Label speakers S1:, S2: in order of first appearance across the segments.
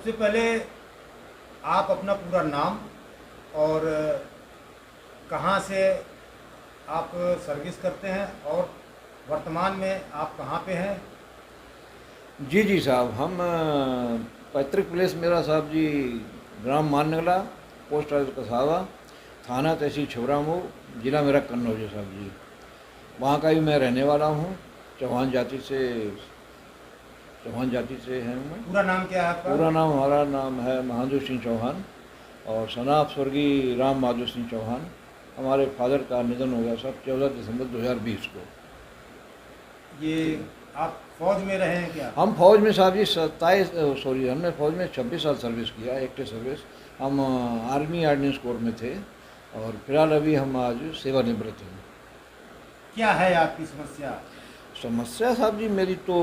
S1: सबसे पहले आप अपना पूरा नाम और कहाँ से आप सर्विस करते हैं और वर्तमान में आप कहाँ पे हैं?
S2: जी जी साहब, हम पैतृक प्लेस मेरा साहब जी ग्राम मानगला, पोस्ट ऑफिस कसावा, थाना तहसील छबरामऊ, जिला मेरा कन्नौज है साहब जी। वहाँ का ही मैं रहने वाला हूँ। चौहान जाति से हैं मैं।
S1: पूरा नाम क्या है आपका?
S2: पूरा नाम हमारा नाम है महादेव सिंह चौहान और सनाब स्वर्गीय राम माधव सिंह चौहान। हमारे फादर का निधन हो गया साहब 14 दिसंबर 2020 को।
S1: ये आप फौज में रहे हैं क्या?
S2: हम फौज में साहब जी हमने फौज में 26 साल सर्विस किया, एक्टिव सर्विस। हम आर्मी ऑर्डिनेंस कोर में थे और फिलहाल अभी हम आज सेवानिवृत्त हैं।
S1: क्या है आपकी समस्या?
S2: समस्या साहब जी मेरी तो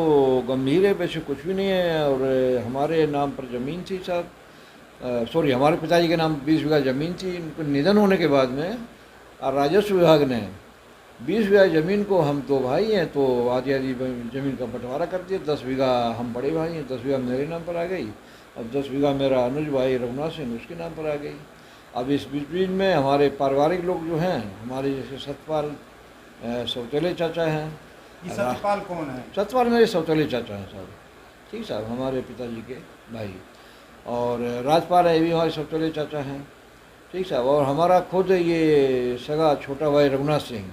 S2: गंभीर है, वैसे कुछ भी नहीं है। और हमारे नाम पर ज़मीन थी साहब, हमारे पिताजी के नाम 20 बीघा ज़मीन थी। उनके निधन होने के बाद में राजस्व विभाग ने 20 बीघा ज़मीन को, हम 2 भाई हैं तो आधी आधी ज़मीन का बंटवारा कर दिया। 10 बीघा हम बड़े भाई हैं, 10 बीघा मेरे नाम पर आ गई और 10 बीघा मेरा अनुज भाई रघुनाथ सिंह उसके नाम पर आ गई। अब इस बीच में हमारे पारिवारिक लोग जो हैं, हमारे जैसे सतपाल सौतेले चाचा हैं।
S1: ये सत्यपाल कौन है?
S2: सतपाल मेरे सौतेले चाचा हैं साहब, ठीक साहब, हमारे पिताजी के भाई। और राजपाल है, ये भी हमारे सौतेले चाचा हैं, ठीक साहब। और हमारा खुद ये सगा छोटा भाई रघुनाथ सिंह,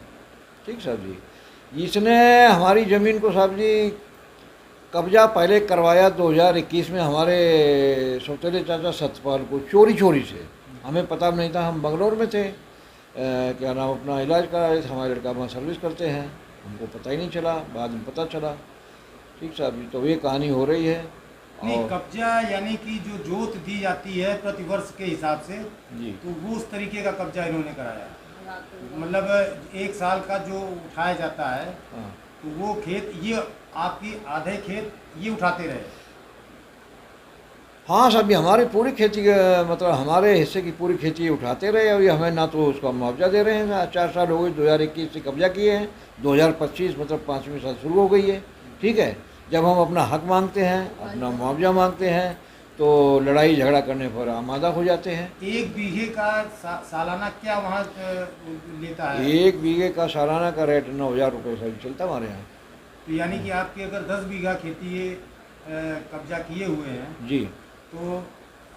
S2: ठीक साहब जी। इसने हमारी ज़मीन को साहब जी कब्जा पहले करवाया 2021 में हमारे सौतेले चाचा सतपाल को चोरी से। हमें पता नहीं था, हम बंगलोर में थे, क्या नाम अपना इलाज करा रहे थे। हमारे लड़का वहाँ सर्विस करते हैं, हमको पता ही नहीं चला, बाद में पता चला, ठीक साहब जी। तो ये कहानी हो रही है।
S1: नहीं, कब्जा यानी कि जो जोत दी जाती है प्रतिवर्ष के हिसाब से
S2: जी,
S1: तो वो उस तरीके का कब्जा इन्होंने कराया। मतलब 1 साल का जो उठाया जाता है
S2: हाँ
S1: तो वो खेत, ये आपकी आधे खेत ये उठाते रहे।
S2: हाँ साहब जी, हमारी पूरी खेती मतलब हमारे हिस्से की पूरी खेती उठाते रहे और ये हमें ना तो उसका मुआवजा दे रहे हैं। 4 साल हो गए, 2021 से कब्जा किए हैं, 2025 मतलब 5वीं साल शुरू हो गई है, ठीक है। जब हम अपना हक मांगते हैं, अपना मुआवजा मांगते हैं तो लड़ाई झगड़ा करने पर आमादा हो जाते हैं।
S1: 1 बीघे का सालाना क्या वहाँ लेता है?
S2: 1 बीघे का सालाना का रेट 9,000 रुपये से चलता हमारे यहाँ।
S1: तो यानी कि आपके अगर 10 बीघा खेती ये कब्जा किए हुए हैं
S2: जी,
S1: तो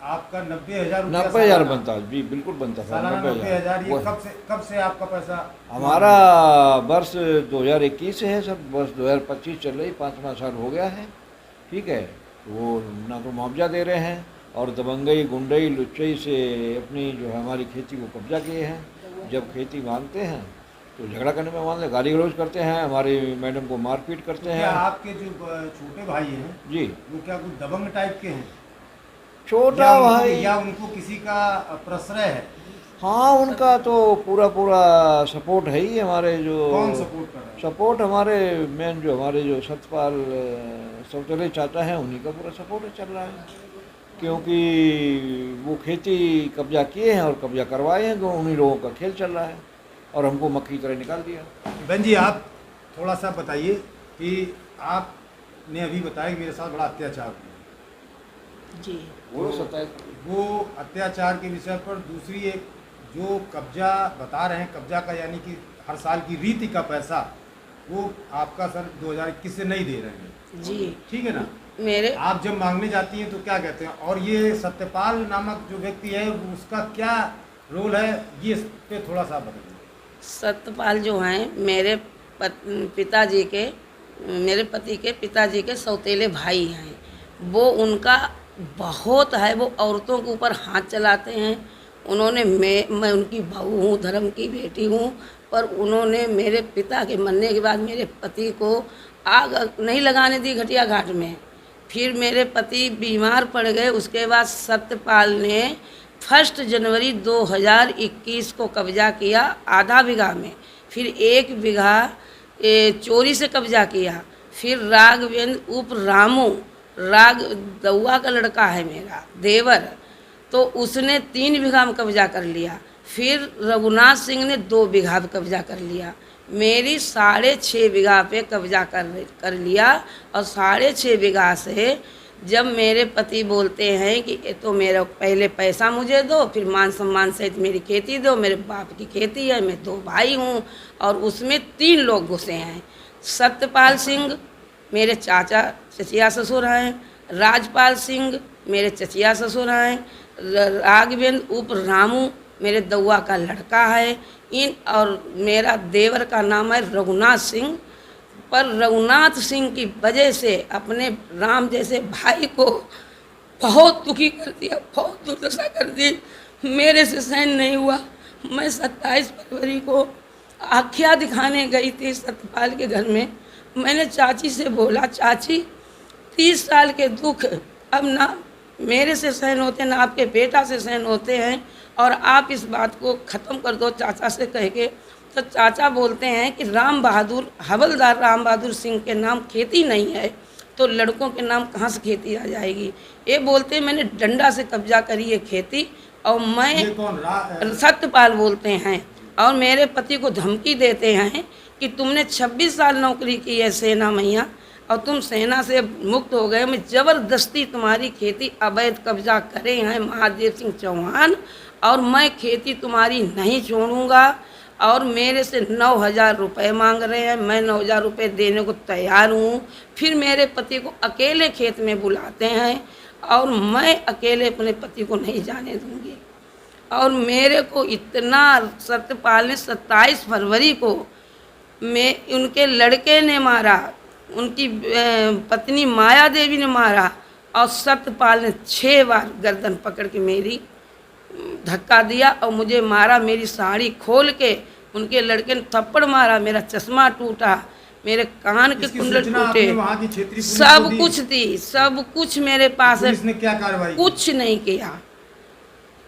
S1: आपका 90,000
S2: 90,000 बनता है जी, बिल्कुल बनता है
S1: सालाना 90,000। ये
S2: वो-
S1: कब से आपका पैसा?
S2: हमारा वर्ष 2021 से है सब, वर्ष 2025 चल रही, 5वां साल हो गया है, ठीक है। वो ना तो मुआवजा दे रहे हैं और दबंगई गुंडई लुच्चई से अपनी जो है हमारी खेती को कब्जा किए हैं। जब खेती मांगते हैं तो झगड़ा करने में मान लें, गाली गलौज करते हैं, हमारी मैडम को मारपीट करते
S1: क्या
S2: हैं।
S1: आपके जो छोटे भाई हैं
S2: जी,
S1: वो क्या कुछ दबंग टाइप के हैं
S2: छोटा भाई,
S1: या उनको किसी का प्रश्रय है?
S2: हाँ उनका तो पूरा सपोर्ट है ही। हमारे जो
S1: कौन सपोर्ट कर रहा है?
S2: सपोर्ट हमारे मेन जो हमारे जो सतपाल सौतेले चाचा हैं, उन्हीं का पूरा सपोर्ट चल रहा है, क्योंकि वो खेती कब्जा किए हैं और कब्जा करवाए हैं, तो उन्हीं लोगों का खेल चल रहा है और हमको मक्खी की तरह निकाल दिया।
S1: बहन जी, आप थोड़ा सा बताइए कि आपने अभी बताया कि मेरे साथ बड़ा अत्याचार हुआ
S3: जी।
S1: वो अत्याचार के विषय पर दूसरी एक जो कब्जा बता रहे हैं, कब्जा का यानी कि हर साल की रीति का पैसा वो आपका सर 2021 से नहीं दे रहे हैं
S3: जी,
S1: ठीक है ना?
S3: मेरे
S1: आप जब मांगने जाती हैं तो क्या कहते हैं? और ये सत्यपाल नामक जो व्यक्ति है उसका क्या रोल है, ये इस पे थोड़ा सा बताइए।
S3: सत्यपाल जो हैं मेरे मेरे पति के पिताजी के सौतेले भाई हैं। वो उनका बहुत है, वो औरतों के ऊपर हाथ चलाते हैं। उन्होंने मैं उनकी बहू हूँ, धर्म की बेटी हूँ, पर उन्होंने मेरे पिता के मरने के बाद मेरे पति को आग नहीं लगाने दी घटिया घाट में। फिर मेरे पति बीमार पड़ गए। उसके बाद सत्यपाल ने 1 जनवरी 2021 को कब्जा किया आधा बीघा में, फिर 1 बीघा चोरी से कब्जा किया। फिर राघवेंद्र उप रामू, राग दउआ का लड़का है मेरा देवर, तो उसने 3 बीघा में कब्जा कर लिया। फिर रघुनाथ सिंह ने 2 बीघा पे कब्जा कर लिया। मेरी 6.5 बीघा पे कब्जा कर लिया और 6.5 बीघा से जब मेरे पति बोलते हैं कि ये तो मेरा पहले पैसा मुझे दो, फिर मान सम्मान सहित मेरी खेती दो, मेरे बाप की खेती है, मैं 2 भाई हूँ और उसमें 3 लोग घुसे हैं। सत्यपाल सिंह मेरे चाचा चचिया ससुर हैं, राजपाल सिंह मेरे चचिया ससुर हैं, राघवेंद्र उप रामू मेरे दौआ का लड़का है। इन और मेरा देवर का नाम है रघुनाथ सिंह। पर रघुनाथ सिंह की वजह से अपने राम जैसे भाई को बहुत दुखी कर दिया, बहुत दुर्दशा कर दी। मेरे से सहन नहीं हुआ। मैं 27 फरवरी को आख्या दिखाने गई थी सत्यपाल के घर में। मैंने चाची से बोला, चाची 30 साल के दुख अब ना मेरे से सहन होते ना आपके बेटा से सहन होते हैं, और आप इस बात को ख़त्म कर दो चाचा से कह के। तो चाचा बोलते हैं कि राम बहादुर हवलदार राम बहादुर सिंह के नाम खेती नहीं है, तो लड़कों के नाम कहाँ से खेती आ जाएगी। ये बोलते हैं मैंने डंडा से कब्जा करी है खेती, और मैं सत्यपाल बोलते हैं, और मेरे पति को धमकी देते हैं कि तुमने 26 साल नौकरी की है सेना मैया, और तुम सेना से मुक्त हो गए, मैं ज़बरदस्ती तुम्हारी खेती अवैध कब्जा करे हैं महादेव सिंह चौहान, और मैं खेती तुम्हारी नहीं छोड़ूंगा। और मेरे से 9,000 रुपये मांग रहे हैं, मैं 9,000 रुपये देने को तैयार हूँ। फिर मेरे पति को अकेले खेत में बुलाते हैं, और मैं अकेले अपने पति को नहीं जाने दूँगी। और मेरे को इतना सत्यपाल ने 27 फरवरी को उनके लड़के ने मारा, उनकी पत्नी माया देवी ने मारा, और सत्यपाल ने 6 बार गर्दन पकड़ के मेरी धक्का दिया और मुझे मारा। मेरी साड़ी खोल के उनके लड़के ने थप्पड़ मारा, मेरा चश्मा टूटा, मेरे कान के कुंडल टूटे, सब कुछ दी, सब कुछ मेरे पास है।
S1: पुलिस ने क्या कार्रवाई?
S3: कुछ नहीं किया,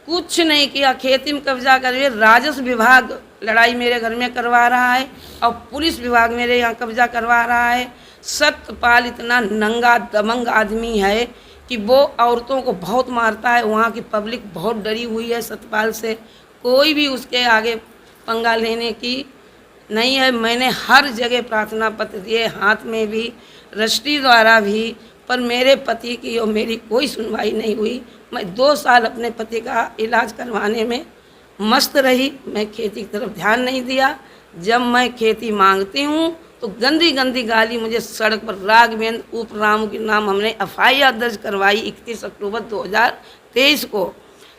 S3: कुछ नहीं किया। खेती में कब्जा करके राजस्व विभाग लड़ाई मेरे घर में करवा रहा है, और पुलिस विभाग मेरे यहाँ कब्जा करवा रहा है। सत्यपाल इतना नंगा दबंग आदमी है कि वो औरतों को बहुत मारता है। वहाँ की पब्लिक बहुत डरी हुई है सत्यपाल से, कोई भी उसके आगे पंगा लेने की नहीं है। मैंने हर जगह प्रार्थना पत्र दिए, हाथ में भी, रजिस्ट्री द्वारा भी, पर मेरे पति की और मेरी कोई सुनवाई नहीं हुई। मैं 2 साल अपने पति का इलाज करवाने में मस्त रही, मैं खेती की तरफ ध्यान नहीं दिया। जब मैं खेती मांगती हूँ तो गंदी गंदी गाली मुझे सड़क पर राघवेंद्र उप रामू के नाम हमने FIR दर्ज करवाई 31 अक्टूबर 2023 को।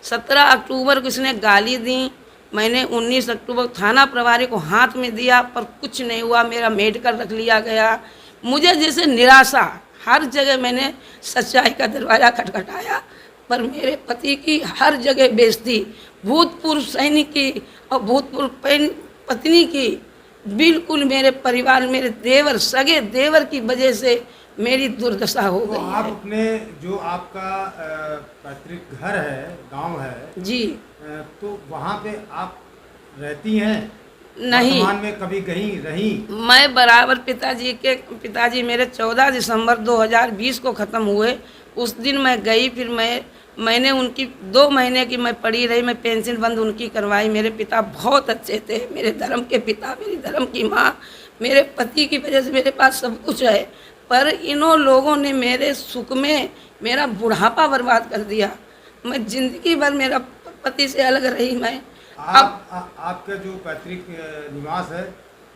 S3: 17 अक्टूबर को इसने गाली दी, मैंने 19 अक्टूबर थाना प्रभारी को हाथ में दिया, पर कुछ नहीं हुआ। मेरा मेडिकल रख लिया गया। मुझे जैसे निराशा, हर जगह मैंने सच्चाई का दरवाज़ा खटखटाया, पर मेरे पति की हर जगह बेइज्जती, भूतपूर्व सैनिक की और भूतपूर्व पत्नी की, बिल्कुल मेरे परिवार, मेरे देवर, सगे देवर की वजह से मेरी दुर्दशा हो गई है।
S1: आप अपने जो आपका पैतृक घर है, गांव है
S3: जी,
S1: तो वहाँ पे आप रहती हैं?
S3: नहीं,
S1: वर्तमान में कभी कहीं रही?
S3: मैं बराबर पिताजी मेरे 14 दिसंबर 2020 को ख़त्म हुए, उस दिन मैं गई। फिर मैंने उनकी 2 महीने की मैं पड़ी रही, मैं पेंशन बंद उनकी करवाई। मेरे पिता बहुत अच्छे थे, मेरे धर्म के पिता, मेरी धर्म की माँ। मेरे पति की वजह से मेरे पास सब कुछ है, पर इन्हों लोगों ने मेरे सुख में मेरा बुढ़ापा बर्बाद कर दिया। मैं जिंदगी भर मेरा पति से अलग रही। मैं
S1: आपका जो पैतृक निवास है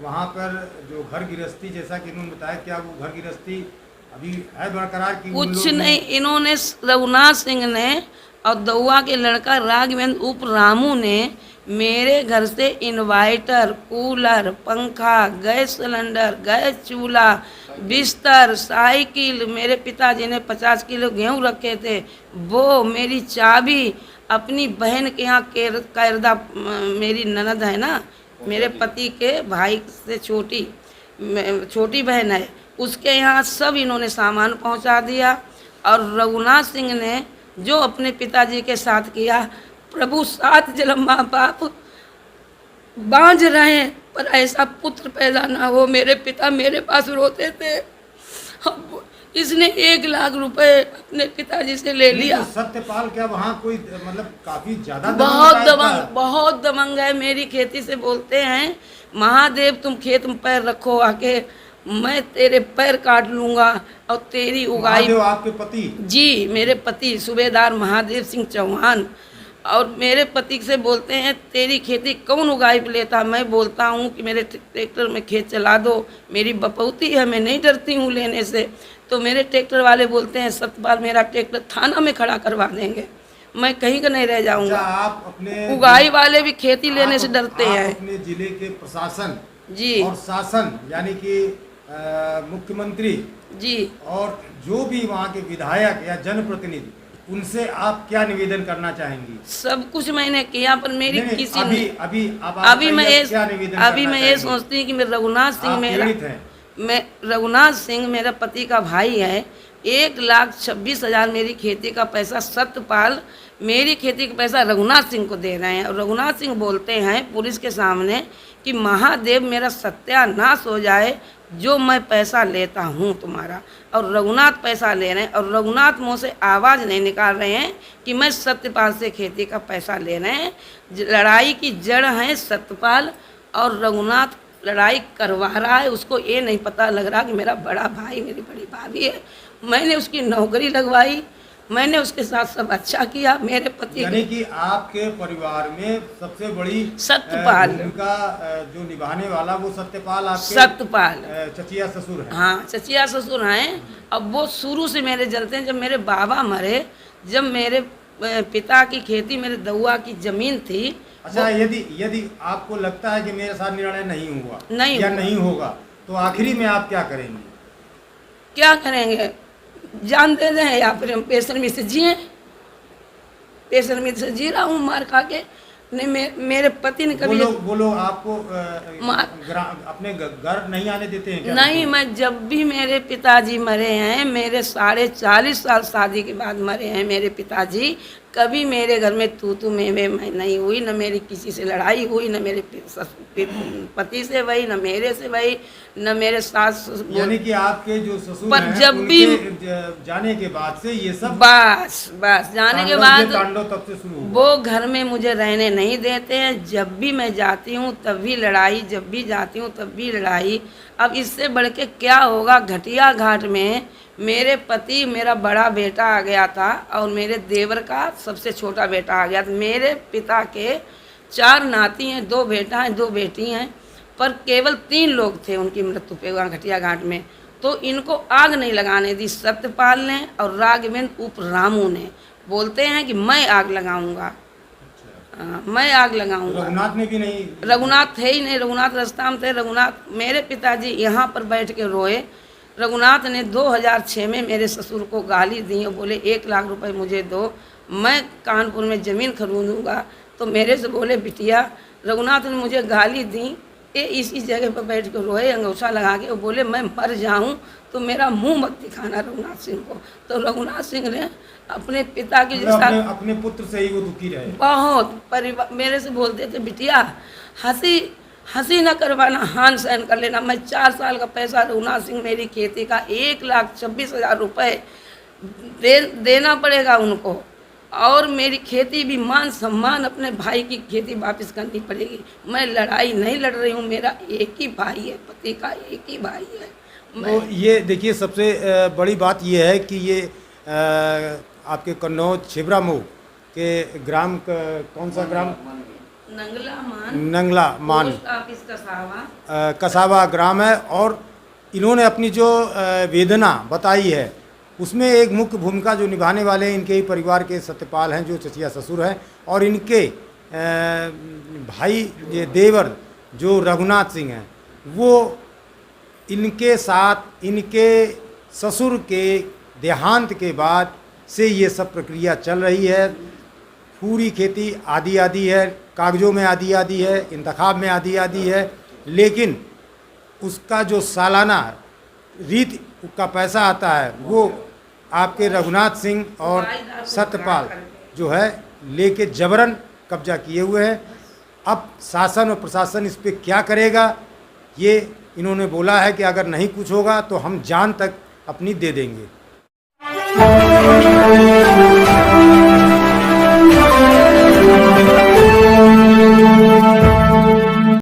S1: वहाँ पर जो घर गृहस्थी, जैसा कि इन्होंने बताया, क्या वो घर गृहस्थी अभी है बरकरार की?
S3: कुछ नहीं, इन्होंने रघुनाथ सिंह ने और दौआ के लड़का राघवेंद्र उप रामू ने मेरे घर से इन्वर्टर, कूलर, पंखा, गैस सिलेंडर, गैस चूल्हा, बिस्तर, साइकिल, मेरे पिताजी ने 50 किलो गेहूँ रखे थे, वो मेरी चाबी, अपनी बहन के यहाँ कैरदा, मेरी ननद है ना, मेरे पति के भाई से छोटी बहन है, उसके यहाँ सब इन्होंने सामान पहुँचा दिया। और रघुनाथ सिंह ने जो अपने पिताजी के साथ किया, प्रभु 7 जन्म माँ बाप बांझ रहे पर ऐसा पुत्र पैदा ना हो। मेरे पिता मेरे पास रोते थे। इसने 1 लाख रुपए अपने पिताजी से ले लिया।
S1: तो सत्यपाल क्या वहाँ कोई मतलब काफी ज्यादा
S3: बहुत दबंग है। मेरी खेती से बोलते हैं, महादेव तुम खेत में पैर रखो आके, मैं तेरे पैर काट लूँगा और तेरी उगाई।
S1: महादेव आपके पति?
S3: जी, मेरे पति सूबेदार महादेव सिंह चौहान। और मेरे पति से बोलते हैं तेरी खेती कौन उगाई पे लेता। मैं बोलता हूँ कि मेरे ट्रैक्टर में खेत चला दो, मेरी बपौती है, मैं नहीं डरती हूँ लेने से। तो मेरे ट्रैक्टर वाले बोलते हैं सतपाल मेरा ट्रैक्टर थाना में खड़ा करवा देंगे, मैं कहीं का नहीं रह जाऊँगा।
S1: आप अपने
S3: उगाई वाले भी खेती लेने से डरते हैं।
S1: अपने जिले के प्रशासन
S3: जी
S1: और शासन यानी कि मुख्यमंत्री
S3: जी
S1: और जो भी वहाँ के विधायक या जनप्रतिनिधि, उनसे आप क्या निवेदन करना चाहेंगी?
S3: सब कुछ मैंने किया पर मेरी
S1: नहीं,
S3: किसी
S1: अभी
S3: ने
S1: अभी अब आप
S3: अभी मैं
S1: बताइए,
S3: ये
S1: क्या निवेदन
S3: अभी
S1: करना
S3: मैं ये
S1: चाहेंगी?
S3: सोचती हूँ कि मैं रघुनाथ सिंह
S1: आप
S3: मेरा
S1: पीड़ित हैं।
S3: मैं रघुनाथ सिंह मेरा पति का भाई है। 1,26,000 मेरी खेती का पैसा सत्यपाल मेरी खेती का पैसा रघुनाथ सिंह को दे रहे हैं। और रघुनाथ सिंह बोलते हैं पुलिस के सामने कि महादेव मेरा सत्यानाश हो जाए जो मैं पैसा लेता हूँ तुम्हारा। और रघुनाथ पैसा ले रहे हैं और रघुनाथ मुँह से आवाज़ नहीं निकाल रहे हैं कि मैं सत्यपाल से खेती का पैसा ले रहे हैं। लड़ाई की जड़ है सत्यपाल और रघुनाथ लड़ाई करवा रहा है। उसको ये नहीं पता लग रहा कि मेरा बड़ा भाई मेरी बड़ी भाभी है। मैंने उसकी नौकरी लगवाई, मैंने उसके साथ सब अच्छा किया। मेरे पति
S1: यानी कि आपके परिवार में सबसे बड़ी
S3: सत्यपाल
S1: भूमिका जो निभाने वाला वो सत्यपाल आपके
S3: सत्यपाल
S1: चचिया ससुर है।
S3: हाँ, चचिया ससुर हैं। अब वो शुरू से मेरे जलते हैं। जब मेरे बाबा मरे, जब मेरे पिता की खेती मेरे दउआ की जमीन थी।
S1: अच्छा, यदि आपको लगता है कि मेरे साथ निर्णय नहीं हुआ
S3: नहीं
S1: या
S3: हुआ।
S1: नहीं होगा तो आखिरी में आप क्या करेंगे?
S3: क्या करेंगे? जान दे दें या फिर हम पेशरमी से जिए। पेशरमी से जी रहा हूँ मार खा के। नहीं मेरे पति ने कभी
S1: वो लोग आपको
S3: मार
S1: अपने घर नहीं आने देते हैं क्या?
S3: नहीं, मैं जब भी मेरे पिताजी मरे हैं, मेरे 40.5 साल शादी के बाद मरे हैं मेरे पिताजी। कभी मेरे घर में तू मैं नहीं हुई, न मेरी किसी से लड़ाई हुई, न मेरे पति से भई, न मेरे से भई, न मेरे सास।
S1: यानी कि आपके जो ससुर
S3: पर
S1: हैं,
S3: जब भी
S1: उनके जाने के बाद से ये सब
S3: बस जाने के बाद
S1: तांडव तब से शुरू हुआ।
S3: वो घर में मुझे रहने नहीं देते हैं। जब भी मैं जाती हूँ तब भी लड़ाई, जब भी जाती हूँ तब भी लड़ाई। अब इससे बढ़ के क्या होगा? घटिया घाट में मेरे पति मेरा बड़ा बेटा आ गया था और मेरे देवर का सबसे छोटा बेटा आ गया था। मेरे पिता के 4 नाती हैं, 2 बेटा हैं, 2 बेटी हैं, पर केवल 3 लोग थे उनकी मृत्यु पे वहाँ घटिया घाट में। तो इनको आग नहीं लगाने दी सत्यपाल ने और राघवेंद्र उप रामू ने। बोलते हैं कि मैं आग लगाऊंगा। मैं आग लगाऊंगा।
S1: रघुनाथ ने भी नहीं?
S3: रघुनाथ थे ही नहीं, रघुनाथ रास्ता में थे। रघुनाथ मेरे पिताजी यहाँ पर बैठ के रोए। रघुनाथ ने 2006 में मेरे ससुर को गाली दी और बोले 1 लाख रुपए मुझे दो, मैं कानपुर में ज़मीन खरीदूँगा। तो मेरे से बोले बिटिया, रघुनाथ ने मुझे गाली दी। ये इसी जगह पर बैठ कर रोए अंगूठा लगा के। वो बोले मैं मर जाऊं तो मेरा मुंह मत दिखाना रघुनाथ सिंह को। तो रघुनाथ सिंह ने अपने पिता के साथ
S1: अपने पुत्र से ही वो दुखी रहे।
S3: बहुत परिवार मेरे से बोलते थे बिटिया हंसी न करवाना, हान सहन कर लेना। मैं 4 साल का पैसा रघुनाथ सिंह मेरी खेती का 1,26,000 रुपये देना पड़ेगा उनको। और मेरी खेती भी मान सम्मान अपने भाई की खेती वापस करनी पड़ेगी। मैं लड़ाई नहीं लड़ रही हूँ, मेरा एक ही भाई है, पति का एक ही भाई है।
S1: तो ये देखिए सबसे बड़ी बात ये है कि ये आपके कन्नौज छिबरामऊ के ग्राम कौन सा ग्राम? नंगला मान कसावा ग्राम है। और इन्होंने अपनी जो वेदना बताई है उसमें एक मुख्य भूमिका जो निभाने वाले इनके ही परिवार के सत्यपाल हैं जो चचिया ससुर हैं, और इनके भाई ये देवर जो रघुनाथ सिंह हैं वो इनके साथ इनके ससुर के देहांत के बाद से ये सब प्रक्रिया चल रही है। पूरी खेती आधी आधी है, कागज़ों में आधी आधी है, इंतखाब में आधी आधी है, लेकिन उसका जो सालाना रीत का पैसा आता है वो आपके रघुनाथ सिंह और सत्यपाल जो है लेके जबरन कब्जा किए हुए हैं। अब शासन और प्रशासन इस पर क्या करेगा? ये इन्होंने बोला है कि अगर नहीं कुछ होगा तो हम जान तक अपनी दे देंगे।